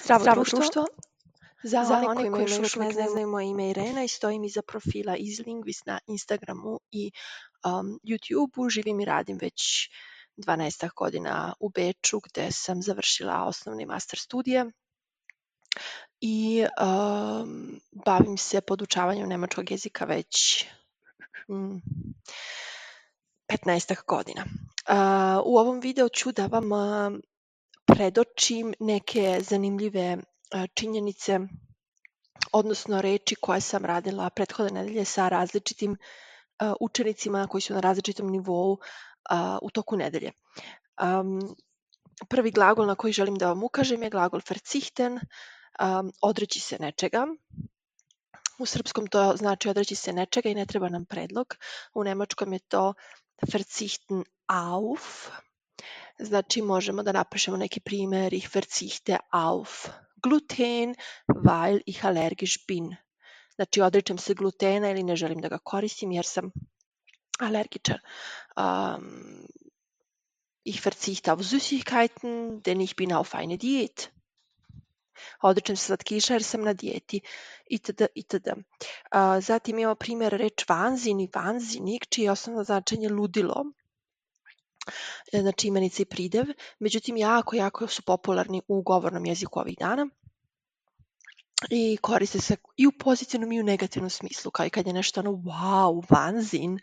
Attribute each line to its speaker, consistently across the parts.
Speaker 1: Zdravo društvo, za one koji još uvijek ne znaju, moje ime je Irena i stojim iza profila EasyLinguist na Instagramu i YouTubeu. Živim i radim već 12 godina u Beču, gde sam završila osnovne i master studije i bavim se podučavanjem nemačkog jezika već 15 godina. U ovom videu ću da vam predočim neke zanimljive činjenice, odnosno reči koje sam radila prethodne nedelje sa različitim učenicima koji su na različitom nivou u toku nedelje. Prvi glagol na koji želim da vam ukažem je glagol verzichten, odreći se nečega. U srpskom to znači odreći se nečega i ne treba nam predlog. U nemačkom je to verzichten auf. Znači možemo da napišemo neki primer, ich verzichte auf Gluten, weil ich allergisch bin. Znači odričem se glutena ili ne želim da ga koristim jer sam alergičan. Ich verzichte auf Süßigkeiten, denn ich bin auf eine Diät. Odričem se slatkiša jer sam na dijeti, itd. itd. Zatim imamo primjer reč Wahnsinn i Wahnsinnig, čije je osnovno značenje ludilo. Znači imenica i pridev, međutim jako su popularni u govornom jeziku ovih dana i koriste se i u pozitivnom i u negativnom smislu, kao i kad je nešto ono wow, Wahnsinn,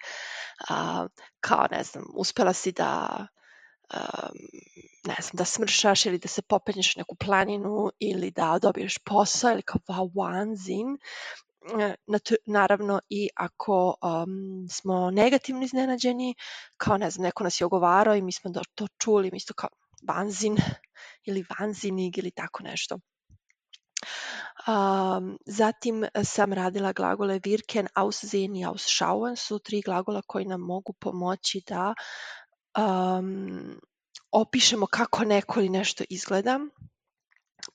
Speaker 1: kao ne znam, uspela si da da smršaš ili da se popenješ neku planinu ili da dobiješ posao ili kao wow, Wahnsinn. Naravno i ako smo negativno iznenađeni, kao ne znam, neko nas je ogovarao i mi smo to čuli, mi isto kao Wahnsinn ili Wahnsinnig ili tako nešto. Zatim sam radila glagole wirken, aussehen i ausschauen, su 3 glagola koji nam mogu pomoći da opišemo kako neko ili nešto izgleda.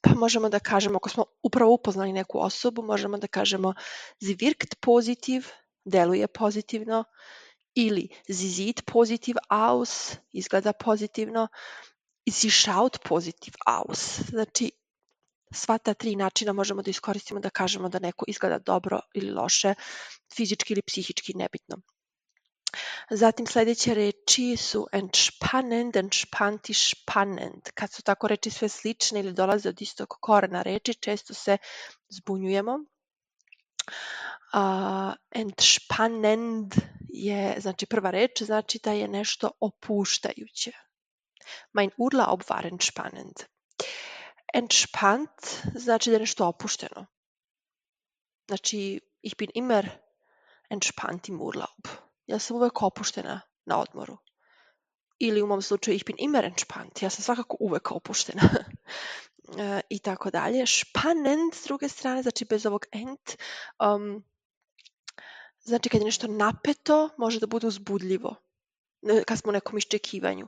Speaker 1: Pa možemo da kažemo, ako smo upravo upoznali neku osobu, možemo da kažemo sie wirkt positiv, deluje pozitivno, ili sie sieht positiv aus, izgleda pozitivno, sie schaut positiv aus. Znači, sva ta 3 načina možemo da iskoristimo da kažemo da neko izgleda dobro ili loše, fizički ili psihički, nebitno. Zatim sledeće reči su entspannend, entspannt i spannend. Kad su tako reči sve slične ili dolaze od istog korena reči, često se zbunjujemo. Entspannend je, znači prva reč, znači da je nešto opuštajuće. Mein Urlaub war entspannend. Entspannt znači da je nešto opušteno. Znači, ich bin immer entspannt im Urlaub. Ja sam uvek opuštena na odmoru. Ili u mom slučaju ich bin immer entspannt. Ja sam svakako uvek opuštena. I tako dalje. Spannend s druge strane, znači bez ovog ent, znači kad je nešto napeto, može da bude uzbudljivo. Kad smo u nekom iščekivanju.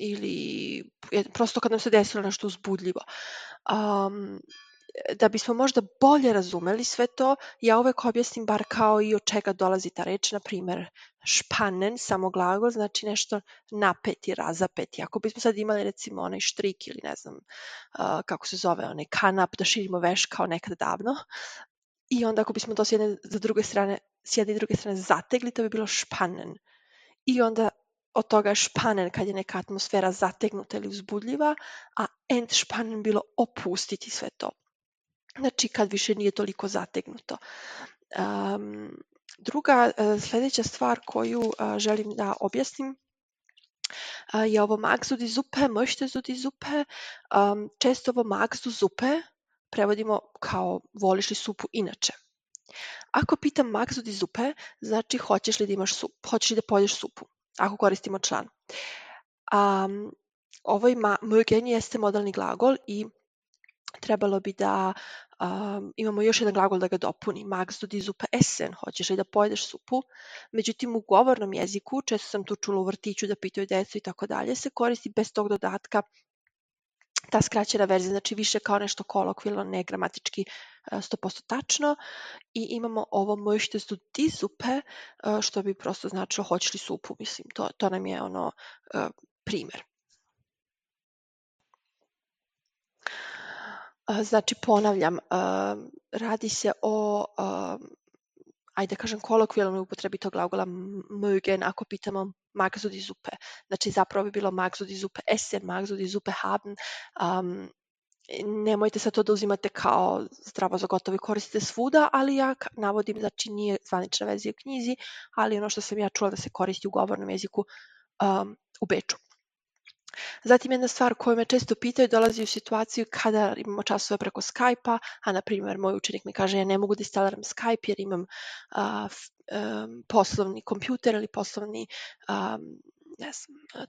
Speaker 1: Ili prosto kad nam se desilo nešto uzbudljivo. Da bismo možda bolje razumeli sve to, ja uvek objasnim bar kao i od čega dolazi ta reč, na primer spannen, samo glagol, znači nešto napeti, razapeti. Ako bismo sad imali recimo onaj štrik ili ne znam kako se zove, onaj kanap, da širimo veš kao nekad davno, i onda ako bismo to s jedne i druge strane zategli, to bi bilo spannen. I onda od toga je spannen kad je neka atmosfera zategnuta ili uzbudljiva, a entspannen bilo opustiti sve to. Znači kad više nije toliko zategnuto. Druga, sledeća stvar koju želim da objasnim je ovo magst du die Suppe, möchtest du die Suppe. Često ovo magst du Suppe prevodimo kao voliš li supu inače. Ako pitam magst du die Suppe, znači hoćeš li da imaš supu, hoćeš li da pojedeš supu, ako koristimo član. Ovaj mögen jeste modalni glagol i trebalo bi da imamo još jedan glagol da ga dopuni. Magst du die Suppe essen? Hoćeš li da pojedeš supu? Međutim, u govornom jeziku, često sam tu čula u vrtiću da pitaju decu i tako dalje, se koristi bez tog dodatka ta skraćena verzija, znači više kao nešto kolokvilno, ne gramatički 100% tačno. I imamo ovo möchtest du die Suppe, što bi prosto značilo hoćeš li supu, mislim. To nam je ono primer. Znači, ponavljam, radi se o, ajde kažem, kolokvijalnoj upotrebi tog glagola mögen, ako pitamo mag so die Suppe. Znači, zapravo bi bilo mag so die Suppe essen, mag so die Suppe haben. Nemojte sad to da uzimate kao zdravo za gotovo i koristite svuda, ali ja navodim, znači nije zvanična verzija u knjizi, ali ono što sam ja čula da se koristi u govornom jeziku u Beču. Zatim jedna stvar koju me često pitaju dolazi u situaciju kada imamo časove preko Skype-a, a na primjer moj učenik mi kaže ja ne mogu da instaliram Skype jer imam poslovni kompjuter ili poslovni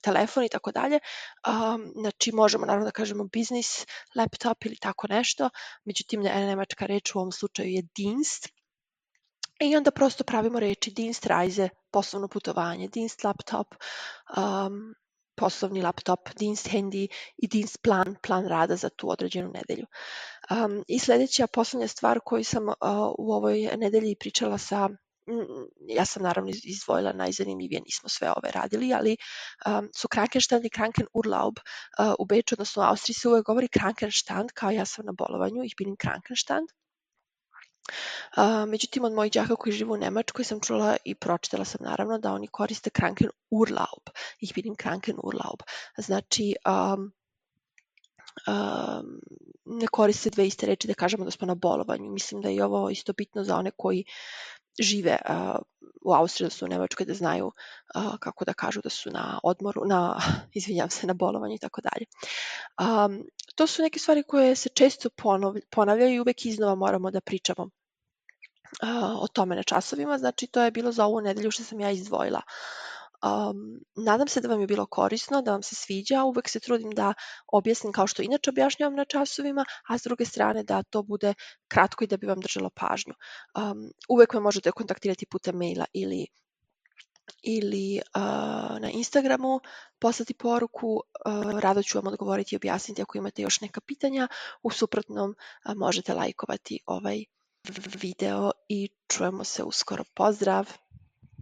Speaker 1: telefon i tako dalje. Znači možemo naravno da kažemo business laptop ili tako nešto, međutim nemačka reč u ovom slučaju je Dienst. I onda prosto pravimo reči Dienstreise, poslovno putovanje, Dienst laptop, poslovni laptop, Dienst handy i Dienst plan rada za tu određenu nedelju. I sljedeća poslednja stvar koju sam u ovoj nedelji pričala sa, ja sam naravno izdvojila najzanimljivije, nismo sve ove radili, ali su Krankenstand i Krankenurlaub u Beču, odnosno u Austriji se uvek govori Krankenstand, kao ja sam na bolovanju, ich bin im Krankenstand. Međutim, od mojih đaka koji žive u Nemačkoj sam čula i pročitala sam naravno da oni koriste Krankenurlaub. Ich bin im Krankenurlaub. Znači, ne koriste dve iste reči da kažemo da smo na bolovanju. Mislim da je ovo isto bitno za one koji žive u Austriji, da su u Nemačkoj, da znaju kako da kažu da su na odmoru, izvinjam se, na bolovanju i tako dalje. To su neke stvari koje se često ponavljaju i uvek iznova moramo da pričamo o tome na časovima, znači to je bilo za ovu nedelju što sam ja izdvojila. Nadam se da vam je bilo korisno, da vam se sviđa, uvek se trudim da objasnim kao što inače objašnjavam na časovima, a s druge strane da to bude kratko i da bi vam držalo pažnju. Uvek me možete kontaktirati putem maila ili na Instagramu, poslati poruku, rado ću vam odgovoriti i objasniti ako imate još neka pitanja, u suprotnom možete lajkovati ovaj video i čujemo se uskoro. Pozdrav!